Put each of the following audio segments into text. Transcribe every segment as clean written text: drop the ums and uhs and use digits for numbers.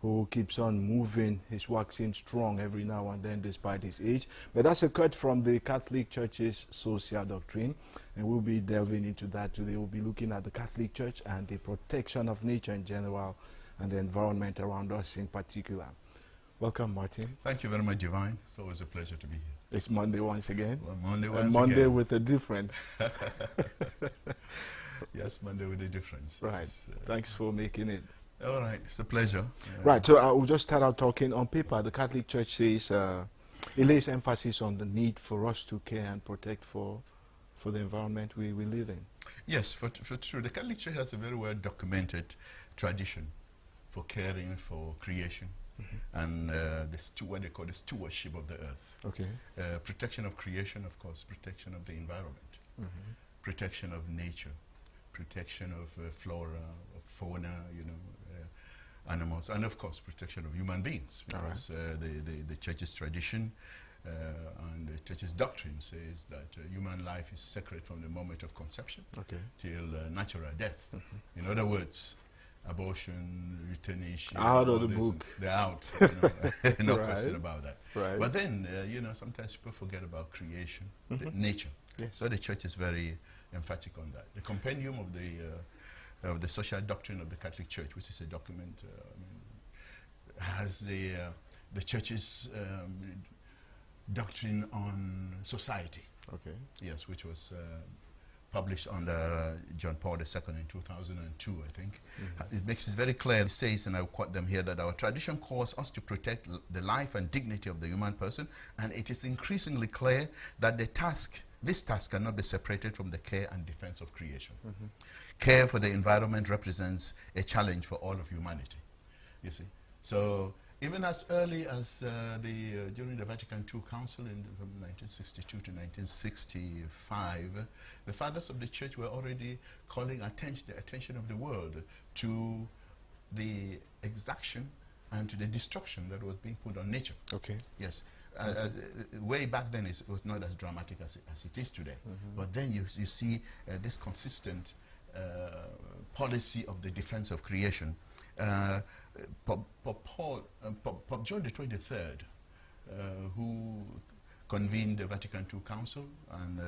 who keeps on moving. His work seems strong every now and then despite his age. But that's a cut from the Catholic Church's social doctrine, and we'll be delving into that today. We'll be looking at the Catholic Church and the protection of nature in general and the environment around us in particular. Welcome, Martin. Thank you very much, Divine. It's always a pleasure to be here. It's Monday once again. Well, Monday once and Monday again. with a difference. Yes, Monday with a difference. Right. Thanks for making it. All right, it's a pleasure. Right, so we'll just start out talking. On paper, the Catholic Church says it lays emphasis on the need for us to care and protect for the environment we live in. Yes, for true. The Catholic Church has a very well documented tradition for caring for creation and what they call the stewardship of the earth. Okay. Protection of creation, of course, protection of the environment, protection of nature, protection of flora, of fauna, animals, and of course protection of human beings, because the Church's tradition and the Church's doctrine says that human life is sacred from the moment of conception till natural death. In other words, abortion, euthanasia, out of the book. They're out. No question about that. Right. But then, sometimes people forget about creation, nature. Yes. So the Church is very emphatic on that. The compendium of the social doctrine of the Catholic Church, which is a document, has the Church's doctrine on society. Okay. Yes, which was published under John Paul II in 2002, I think. It makes it very clear. It says, and I'll quote them here, that our tradition calls us to protect the life and dignity of the human person, and it is increasingly clear that this task cannot be separated from the care and defense of creation. Care for the environment represents a challenge for all of humanity, you see. So even as early as during the Vatican II Council from 1962 to 1965, the fathers of the Church were already calling the attention of the world to the exaction and to the destruction that was being put on nature. Okay. Yes. Way back then, it was not as dramatic as it is today. But then you see this consistent policy of the defense of creation. Pope John the 23rd, who convened the Vatican II Council and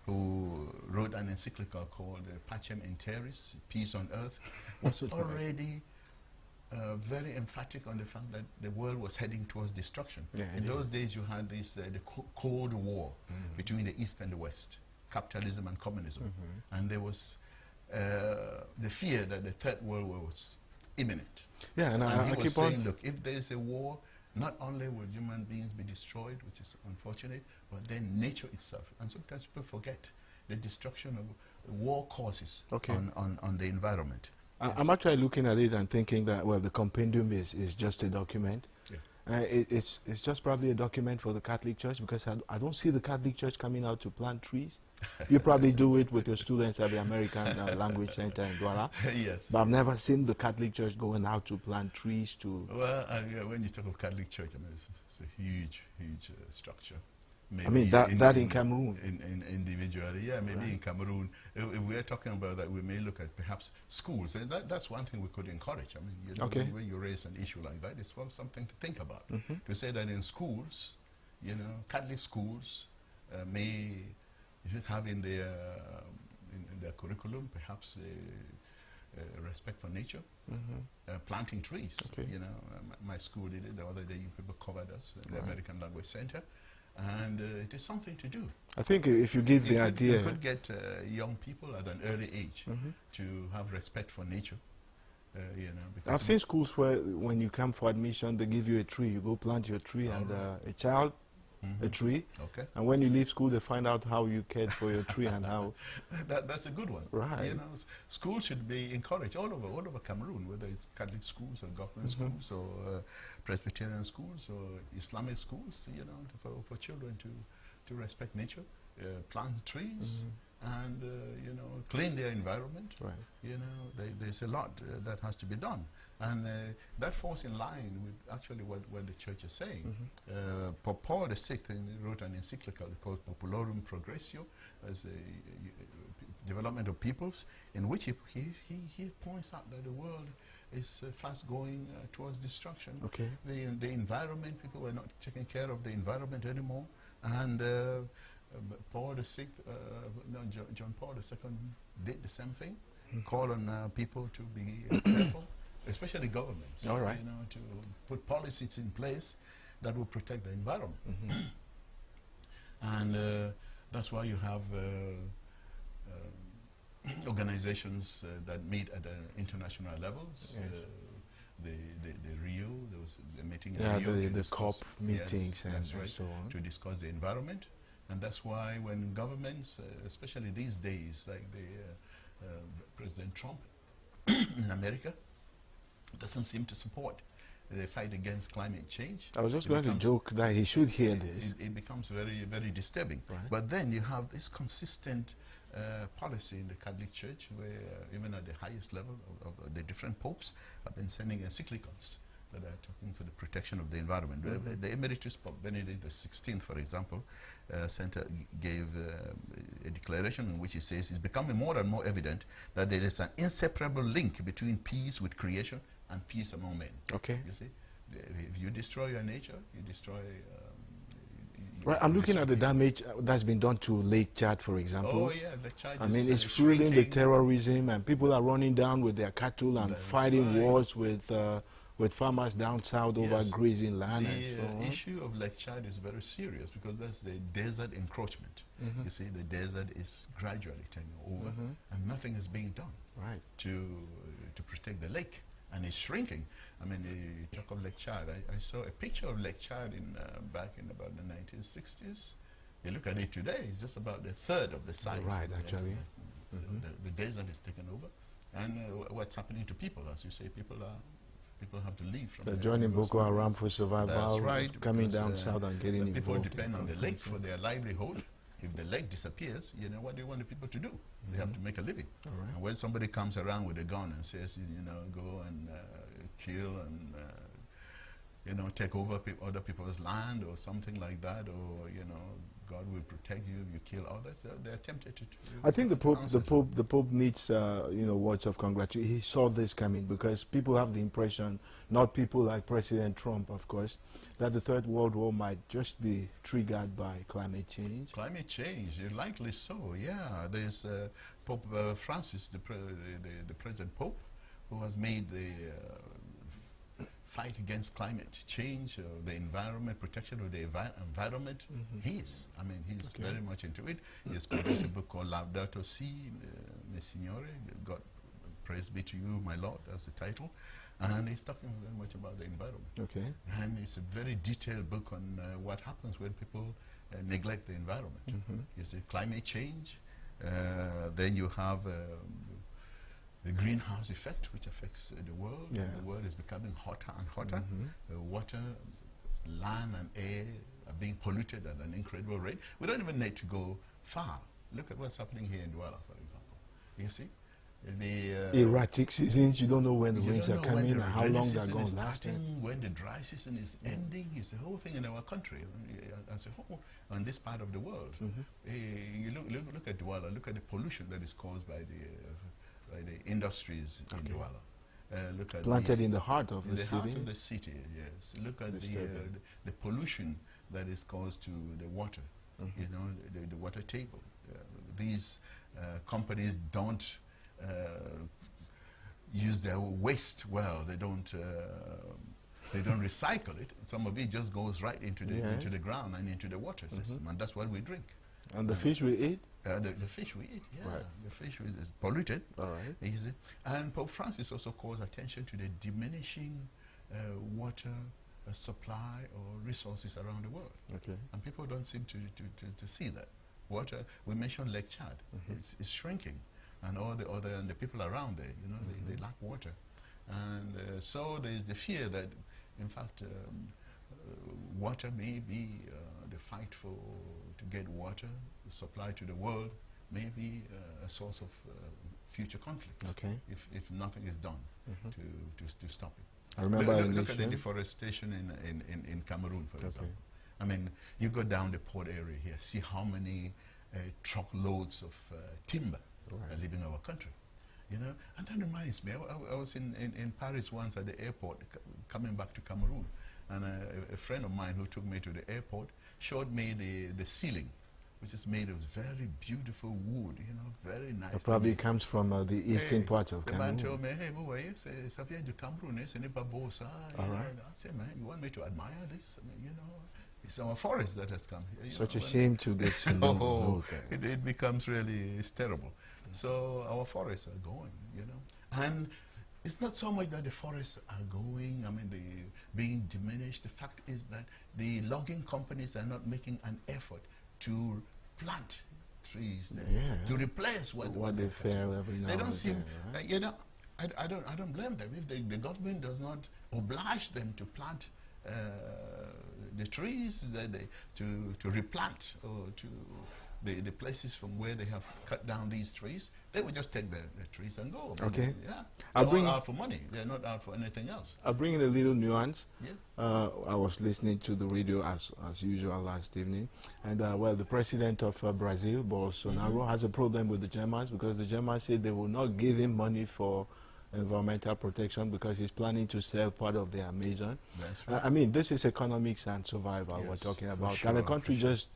who wrote an encyclical called Pacem in Terris, Peace on Earth, was already very emphatic on the fact that the world was heading towards destruction. Yeah, in those days, you had this the Cold War between the East and the West, capitalism and communism, and there was the fear that the Third World War was imminent. Yeah, and he was saying, look, if there is a war, not only will human beings be destroyed, which is unfortunate, but then nature itself. And sometimes people forget the destruction of war causes on the environment. I'm actually looking at it and thinking that, well, the compendium is just a document. Yeah. It's just probably a document for the Catholic Church, because I don't see the Catholic Church coming out to plant trees. You probably do it with your students at the American Language Center in Douala. Yes. But I've never seen the Catholic Church going out to plant trees to... Well, when you talk of Catholic Church, I mean, it's a huge structure. Maybe I mean, that in Cameroon. Individually, yeah, maybe in Cameroon. If we're talking about that, we may look at perhaps schools. And that's one thing we could encourage. I mean, when you raise an issue like that, it's something to think about. To say that in schools, Catholic schools should have in their curriculum perhaps respect for nature, planting trees. My school did it the other day. You people covered us in the American Language Center. And it is something to do. I think if you give the idea... You could get young people at an early age to have respect for nature. I've seen schools where when you come for admission, they give you a tree. You go plant your tree and a child, a tree. Okay. And when you leave school, they find out how you cared for your tree and how... That's a good one. Right. Schools should be encouraged all over Cameroon, whether it's Catholic schools or government schools or Presbyterian schools or Islamic schools, for children to respect nature, plant trees, and clean their environment. Right. There's a lot that has to be done. And that falls in line with actually what the Church is saying. Pope Paul VI wrote an encyclical called Populorum Progressio, as a development of peoples, in which he points out that the world is fast going towards destruction. Okay. The environment, people were not taking care of the environment anymore. And Paul VI, no, John Paul II did the same thing, call on people to be careful, especially governments, All right. you know, to put policies in place that will protect the environment. And that's why you have organizations that meet at international levels. Yes. The Rio, the meeting in Yeah, Rio. the to discuss- COP yes, meetings that's and right, so on. to discuss the environment. And that's why when governments, especially these days, like President Trump in America, doesn't seem to support the fight against climate change. I was just It going to becomes- joke that he should hear this. it becomes very, very disturbing. Right. But then you have this consistent policy in the Catholic Church where even at the highest level of the different popes have been sending encyclicals that are talking for the protection of the environment. The Emeritus Pope Benedict XVI, for example, gave a declaration in which he says it's becoming more and more evident that there is an inseparable link between peace with creation and peace among men. Okay. You see, if you destroy your nature, you destroy. Right, I'm looking at the destroy- damage that's been done to Lake Chad, for example. Oh yeah, the child. I is, mean, it's fueling the shrinking. terrorism, and people are running down with their cattle and That's fighting right. wars with farmers down south over Yes. grazing land and The so on. issue of Lake Chad is very serious because that's the desert encroachment. You see, the desert is gradually turning over, and nothing is being done Right. to protect the lake, and it's shrinking. I mean, you talk of Lake Chad. I saw a picture of Lake Chad in back in about the 1960s. You look at it today; it's just about a third of the size. Right, of the- actually. the desert is taken over, and what's happening to people? As you say, people have to leave from They're there joining because Boko Haram for survival, That's right, coming because, down south and getting the people involved. depend in on the lake conflicts. for their livelihood. If the lake disappears, you know, what do you want the people to do? They have to make a living. All right. And when somebody comes around with a gun and says, you know, go and kill and, you know, take over other people's land or something like that, or, you know, God will protect you if you kill others, they're tempted to I think the answer. Pope needs, you know, words of congratulation. He saw this coming because people have the impression, not people like President Trump, of course, that the Third World War might just be triggered by climate change. Climate change, likely so, yeah. There's Pope Francis, the present Pope, who has made the fight against climate change, the environment, protection of the environment, he's Okay. very much into it. He's produced a book called Laudato Si, Me Signore, God praise be to you, my Lord, that's the title. And he's talking very much about the environment. Okay. And it's a very detailed book on what happens when people neglect the environment. You see, climate change, then you have the greenhouse effect, which affects the world. Yeah. The world is becoming hotter and hotter. Water, land, and air are being polluted at an incredible rate. We don't even need to go far. Look at what's happening here in Douala, for example. You see? The Erratic seasons, you don't know when the you rains don't are know when coming the and how rainy long they're season going is to last. starting, when the dry season is ending. It's the whole thing in our country as a whole, on this part of the world. You look at Douala, look at the pollution that is caused by the industries in Douala. Look at Planted in the heart of in the the heart city. of the city, yes. Look at Disturbing. the pollution that is caused to the water, you know, the water table. These companies don't use their waste well. They don't recycle it. Some of it just goes right into the ground and into the water system, and that's what we drink. And the fish we eat. The fish we eat, yeah. Right. The fish is polluted. All right. You see. And Pope Francis also calls attention to the diminishing water supply or resources around the world. Okay. And people don't seem to see that. Water, we mentioned Lake Chad, it's shrinking. And all the other, and the people around there, you know, they lack water. And so there is the fear that, in fact, water may be the fight to get water, supply to the world, may be a source of future conflict. Okay. If nothing is done to stop it. I remember Look at the Mission. deforestation in Cameroon, for Okay. example. I mean, you go down the port area here, see how many truckloads of timber are leaving our country. You know, and that reminds me, I was in Paris once at the airport, coming back to Cameroon, and a friend of mine who took me to the airport showed me the ceiling, which is made of very beautiful wood, you know, very nice. It probably comes from the eastern part of the Cameroon. man told me, hey, ça vient du Cameroun, ce n'est pas beau ça. All right. I said, man, you want me to admire this? I mean, you know, it's our forest that has come here. Such a shame to get to know that. It becomes really, it's terrible. So our forests are going, you know. And it's not so much that the forests are going, I mean, they being diminished. The fact is that the logging companies are not making an effort to plant trees there, to replace what they fail every now They don't and seem, again, right? you know, I don't blame them. If the government does not oblige them to plant the trees, to replant or to the places from where they have cut down these trees, they would just take the trees and go. Okay. Yeah. I'll They're bring all out for money. They're not out for anything else. I'll bring in a little nuance. Yeah. I was listening to the radio as usual last evening, and well, the president of Brazil, Bolsonaro, has a problem with the Germans because the Germans said they will not give him money for environmental protection because he's planning to sell part of the Amazon. That's right. I mean, this is economics and survival we're Yes, talking for about. sure, Can a for country sure. just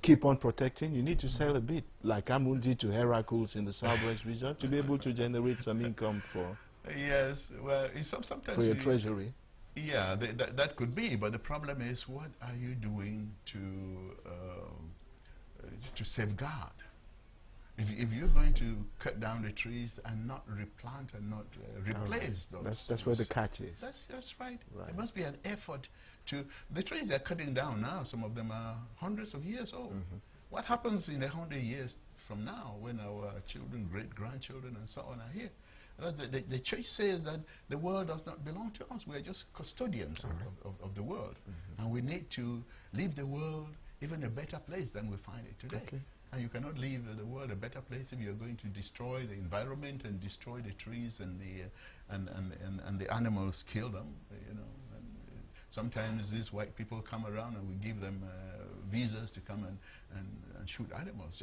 keep on protecting? You need to sell a bit, like Cameroon did to Heracles in the southwest region, to be able to generate some income for Yes. Well, sometimes your treasury. Yeah, that could be, but the problem is, what are you doing to safeguard? If you're going to cut down the trees and not replant and not replace those, That's where the catch is. That's right. Right. There must be an effort to the trees they're cutting down now. Some of them are hundreds of years old. What happens in 100 years from now when our children, great grandchildren, and so on are here? The church says that the world does not belong to us. We are just custodians of the world. And we need to leave the world even a better place than we find it today. Okay. And you cannot leave the world a better place if you're going to destroy the environment and destroy the trees and the animals, kill them. You know. And sometimes these white people come around and we give them visas to come and shoot animals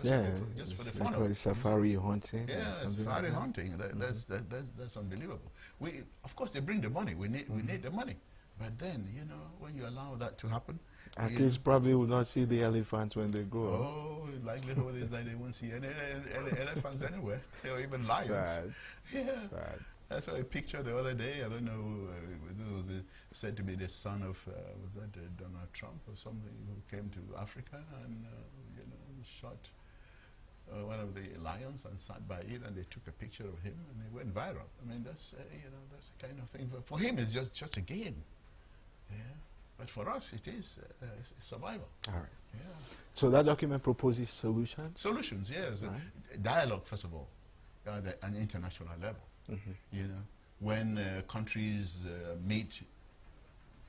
just for the fun of it. Safari hunting. Yeah, something safari like that. hunting. That's unbelievable. Of course, they bring the money. We need the money. But then, you know, when you allow that to happen, Kids probably will not see the elephants when they grow up. oh, likelihood is that they won't see any elephants anywhere, or even lions. Sad. Yeah. Sad. I saw a picture the other day. I don't know. It was said to be the son of was that Donald Trump or something, who came to Africa and you know, shot one of the lions and sat by it, and they took a picture of him, and it went viral. I mean, that's you know, that's the kind of thing. For him, it's just a game. Yeah. But for us, it is survival. All right. Yeah. So that document proposes solutions. Solutions, yes. Right. Dialogue, first of all, at an international level. You know, when countries meet,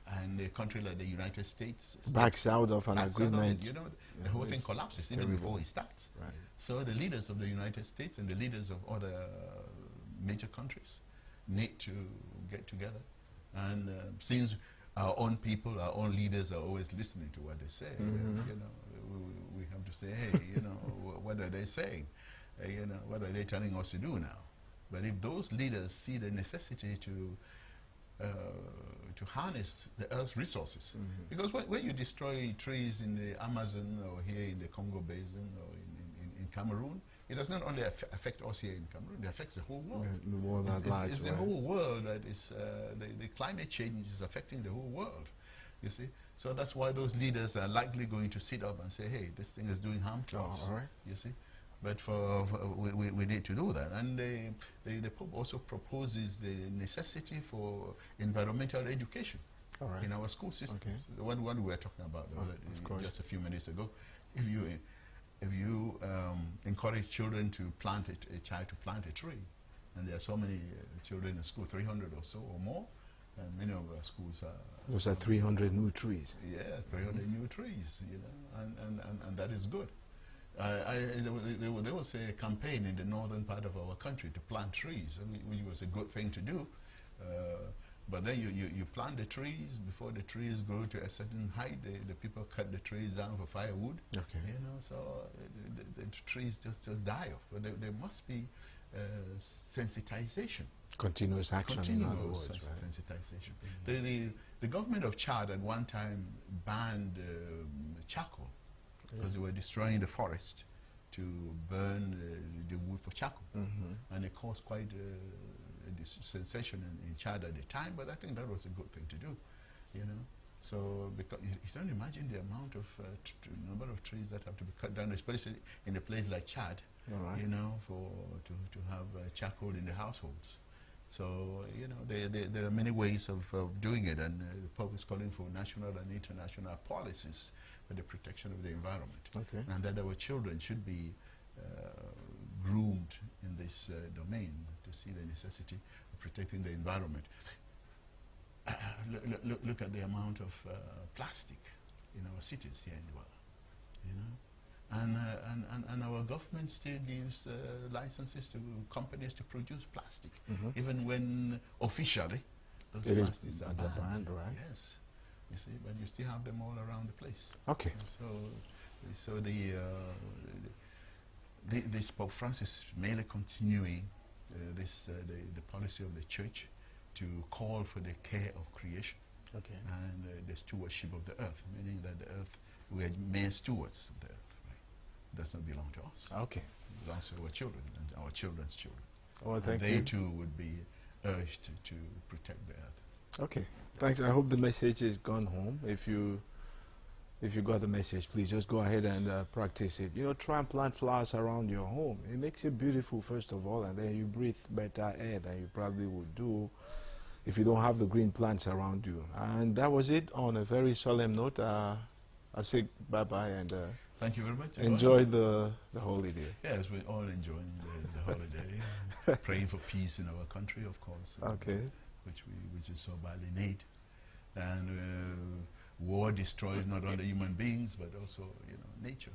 and a country like the United States Backs out of an backs out of it, agreement. you know, the whole thing collapses even before it starts. Right. So the leaders of the United States and the leaders of other major countries need to get together, and since our own people, our own leaders are always listening to what they say, you know, we have to say, hey, you know, what are they saying? You know, what are they telling us to do now? But if those leaders see the necessity to harness the Earth's resources, because when you destroy trees in the Amazon or here in the Congo Basin or in Cameroon, it does not only affect us here in Cameroon; it affects the whole world. The world at large. It's the whole world that is the climate change is affecting the whole world. You see, so that's why those leaders are likely going to sit up and say, "Hey, this thing is doing harm to us." All right. You see. But we need to do that. And the Pope also proposes the necessity for environmental education in our school systems. Okay. The one we were talking about just a few minutes ago. If you encourage children to plant a child to plant a tree, and there are so many children in school, 300 or so or more, and many of our schools are... Those are 300 new trees. Yeah, 300 new trees, you know, and that is good. There was a campaign in the northern part of our country to plant trees, which was a good thing to do. But then you plant the trees. Before the trees grow to a certain height, the people cut the trees down for firewood. Okay. You know, so the trees just die off. But there must be sensitization. Continuous action, in other words, right? Sensitization. The government of Chad at one time banned charcoal because they were destroying the forest to burn the wood for charcoal. And it caused quite a sensation in Chad at the time, but I think that was a good thing to do, you know. So because you don't imagine the amount of number of trees that have to be cut down, especially in a place like Chad, you know, to have charcoal in the households. So, you know, there are many ways of doing it, and the Pope is calling for national and international policies for the protection of the environment. Okay. And that our children should be groomed in this domain to see the necessity of protecting the environment. Look at the amount of plastic in our cities here in Douala, you know. And our government still gives licenses to companies to produce plastic, even when officially those plastics are banned, right? Yes, you see, but you still have them all around the place. Okay. So this Pope Francis is merely continuing the policy of the Church to call for the care of creation, and the stewardship of the earth, meaning that the earth, we are mere stewards of the earth. It does not belong to us. Okay. It belongs to our children and our children's children. Well, and thank they you. too would be urged to protect the earth. Okay. Thanks. I hope the message has gone home. If you got the message, please just go ahead and practice it. You know, try and plant flowers around your home. It makes it beautiful, first of all, and then you breathe better air than you probably would do if you don't have the green plants around you. And that was it. On a very solemn note, I'll say bye-bye and thank you very much. enjoy the holiday. Yes, we're all enjoying the holiday, praying for peace in our country, of course. Okay. Which is so badly need. And war destroys not only human beings, but also, you know, nature,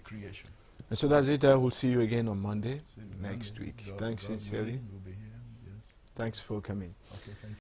creation. And so that's it. We'll see you again on Monday See you next Monday. week. God, Thanks God sincerely. willing, we'll be here. Yes. Thanks for coming. Okay, thank you.